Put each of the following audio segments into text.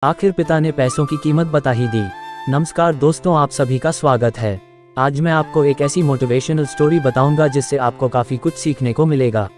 आखिर पिता ने पैसों की कीमत बता ही दी। नमस्कार दोस्तों, आप सभी का स्वागत है। आज मैं आपको एक ऐसी मोटिवेशनल स्टोरी बताऊंगा जिससे आपको काफ़ी कुछ सीखने को मिलेगा।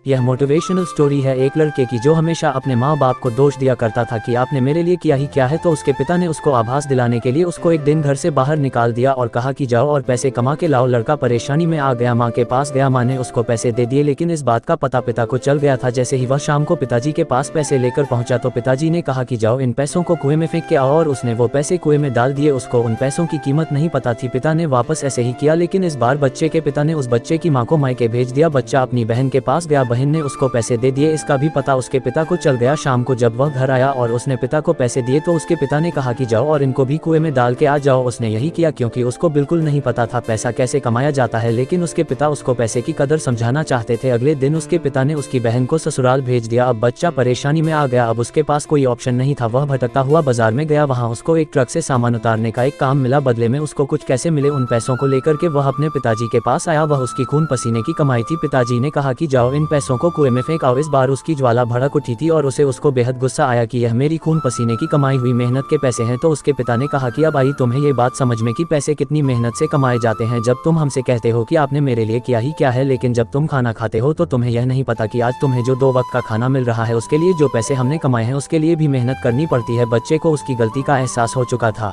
यह मोटिवेशनल स्टोरी है एक लड़के की जो हमेशा अपने माँ बाप को दोष दिया करता था कि आपने मेरे लिए किया ही क्या है। तो उसके पिता ने उसको आभास दिलाने के लिए उसको एक दिन घर से बाहर निकाल दिया और कहा कि जाओ और पैसे कमा के लाओ। लड़का परेशानी में आ गया, माँ के पास गया। माँ ने उसको पैसे दे दिए, लेकिन इस बात का पता पिता को चल गया था। जैसे ही वह शाम को पिताजी के पास पैसे लेकर पहुंचा तो पिताजी ने कहा कि जाओ इन पैसों को कुएं में फेंक के आओ, और उसने वो पैसे कुएं में डाल दिए। उसको उन पैसों की कीमत नहीं पता थी। पिता ने वापस ऐसे ही किया, लेकिन इस बार बच्चे के पिता ने उस बच्चे की माँ को मायके भेज दिया। बच्चा अपनी बहन के पास गया, बहन ने उसको पैसे दे दिए। इसका भी पता उसके पिता को चल गया। शाम को जब वह घर आया और उसने पिता को पैसे दिए तो उसके पिता ने कहा कि जाओ और इनको भी कुएं में डाल के आ जाओ। उसने यही किया क्योंकि उसको बिल्कुल नहीं पता था पैसा कैसे कमाया जाता है, लेकिन उसके पिता उसको पैसे की कदर समझाना चाहते थे। अगले दिन उसके पिता ने उसकी बहन को ससुराल भेज दिया। अब बच्चा परेशानी में आ गया। अब उसके पास कोई ऑप्शन नहीं था। वह भटकता हुआ बाजार में गया। वहाँ उसको एक ट्रक से सामान उतारने का एक काम मिला। बदले में उसको कुछ कैसे मिले, उन पैसों को लेकर के वह अपने पिताजी के पास आया। वह उसकी खून पसीने की कमाई थी। पिताजी ने कहा कि जाओ इन पैसों को कुएं में फेंक आओ। इस बार उसकी ज्वाला भड़क उठी थी और उसको बेहद गुस्सा आया कि यह मेरी खून पसीने की कमाई हुई मेहनत के पैसे हैं। तो उसके पिता ने कहा कि अब आई तुम्हें ये बात समझ में कि पैसे कितनी मेहनत से कमाए जाते हैं। जब तुम हमसे कहते हो कि आपने मेरे लिए किया ही क्या है, लेकिन जब तुम खाना खाते हो तो तुम्हें यह नहीं पता कि आज तुम्हें जो 2 वक्त का खाना मिल रहा है उसके लिए जो पैसे हमने कमाए हैं उसके लिए भी मेहनत करनी पड़ती है। बच्चे को उसकी गलती का एहसास हो चुका था।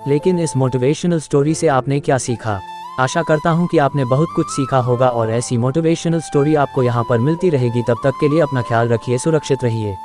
लेकिन इस मोटिवेशनल स्टोरी से आपने क्या सीखा? आशा करता हूं कि आपने बहुत कुछ सीखा होगा और ऐसी मोटिवेशनल स्टोरी आपको यहां पर मिलती रहेगी। तब तक के लिए अपना ख्याल रखिए, सुरक्षित रहिए।